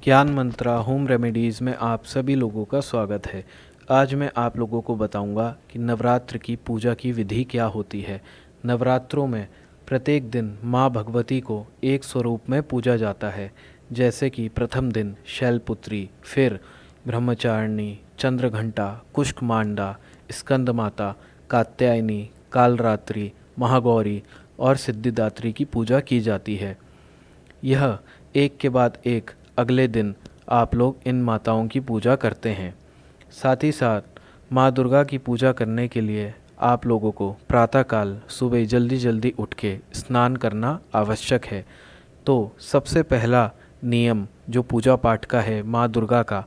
ज्ञान मंत्रा home remedies में आप सभी लोगों का स्वागत है। आज मैं आप लोगों को बताऊंगा कि नवरात्र की पूजा की विधि क्या होती है। नवरात्रों में प्रत्येक दिन माँ भगवती को एक स्वरूप में पूजा जाता है, जैसे कि प्रथम दिन शैलपुत्री, फिर ब्रह्मचारिणी, चंद्रघंटा, कुष्कमांडा, स्कंद माता, कात्यायनी, कालरात्रि, महागौरी और सिद्धिदात्री की पूजा की जाती है। यह एक के बाद एक अगले दिन आप लोग इन माताओं की पूजा करते हैं। साथ ही साथ माँ दुर्गा की पूजा करने के लिए आप लोगों को प्रातःकाल सुबह जल्दी जल्दी उठ के स्नान करना आवश्यक है। तो सबसे पहला नियम जो पूजा पाठ का है माँ दुर्गा का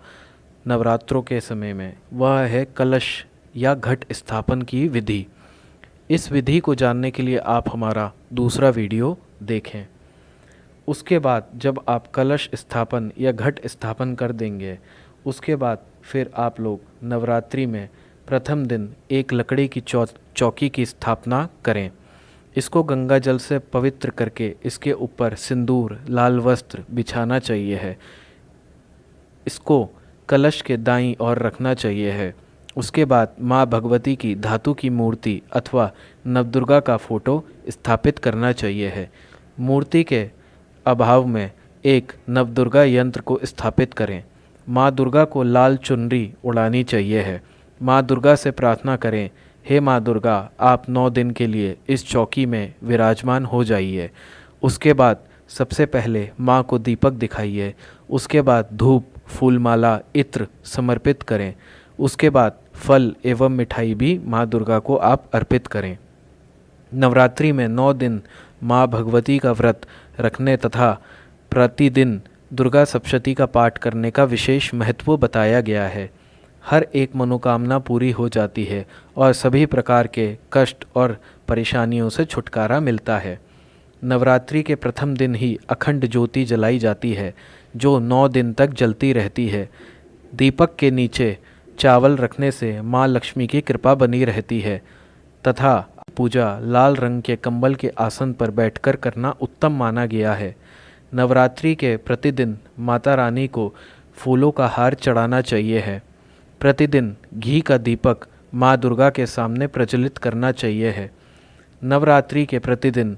नवरात्रों के समय में, वह है कलश या घट स्थापन की विधि। इस विधि को जानने के लिए आप हमारा दूसरा वीडियो देखें। उसके बाद जब आप कलश स्थापन या घट स्थापन कर देंगे, उसके बाद फिर आप लोग नवरात्रि में प्रथम दिन एक लकड़ी की चौकी की स्थापना करें। इसको गंगा जल से पवित्र करके इसके ऊपर सिंदूर, लाल वस्त्र बिछाना चाहिए है। इसको कलश के दाईं ओर रखना चाहिए है। उसके बाद माँ भगवती की धातु की मूर्ति अथवा नवदुर्गा का फोटो स्थापित करना चाहिए है। मूर्ति के अभाव में एक नवदुर्गा यंत्र को स्थापित करें। माँ दुर्गा को लाल चुनरी उड़ानी चाहिए है। माँ दुर्गा से प्रार्थना करें, हे माँ दुर्गा, आप 9 दिन के लिए इस चौकी में विराजमान हो जाइए। उसके बाद सबसे पहले माँ को दीपक दिखाइए। उसके बाद धूप, फूलमाला, इत्र समर्पित करें। उसके बाद फल एवं मिठाई भी माँ दुर्गा को आप अर्पित करें। नवरात्रि में 9 दिन माँ भगवती का व्रत रखने तथा प्रतिदिन दुर्गा सप्तशती का पाठ करने का विशेष महत्व बताया गया है। हर एक मनोकामना पूरी हो जाती है और सभी प्रकार के कष्ट और परेशानियों से छुटकारा मिलता है। नवरात्रि के प्रथम दिन ही अखंड ज्योति जलाई जाती है, जो 9 दिन तक जलती रहती है। दीपक के नीचे चावल रखने से माँ लक्ष्मी की कृपा बनी रहती है तथा पूजा लाल रंग के कंबल के आसन पर बैठकर करना उत्तम माना गया है। नवरात्रि के प्रतिदिन माता रानी को फूलों का हार चढ़ाना चाहिए है। प्रतिदिन घी का दीपक माँ दुर्गा के सामने प्रज्वलित करना चाहिए है। नवरात्रि के प्रतिदिन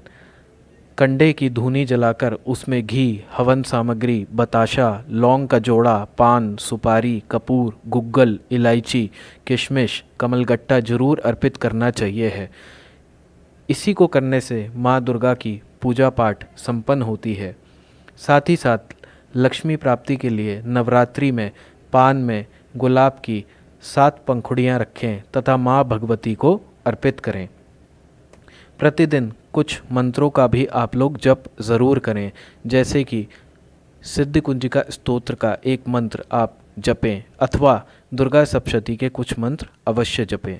कंडे की धूनी जलाकर उसमें घी, हवन सामग्री, बताशा, लौंग का जोड़ा, पान, सुपारी, कपूर, गुग्गल, इलायची, किशमिश, कमलगट्टा जरूर अर्पित करना चाहिए है। इसी को करने से माँ दुर्गा की पूजा पाठ संपन्न होती है। साथ ही साथ लक्ष्मी प्राप्ति के लिए नवरात्रि में पान में गुलाब की 7 पंखुड़ियाँ रखें तथा माँ भगवती को अर्पित करें। प्रतिदिन कुछ मंत्रों का भी आप लोग जप ज़रूर करें, जैसे कि सिद्ध कुंजिका स्तोत्र का एक मंत्र आप जपें अथवा दुर्गा सप्तशती के कुछ मंत्र अवश्य जपें।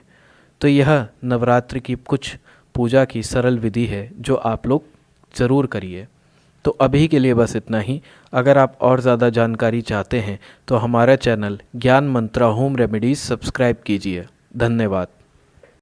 तो यह नवरात्रि की कुछ पूजा की सरल विधि है जो आप लोग ज़रूर करिए। तो अभी के लिए बस इतना ही। अगर आप और ज़्यादा जानकारी चाहते हैं तो हमारा चैनल ज्ञान मंत्रा होम रेमेडीज़ सब्सक्राइब कीजिए। धन्यवाद।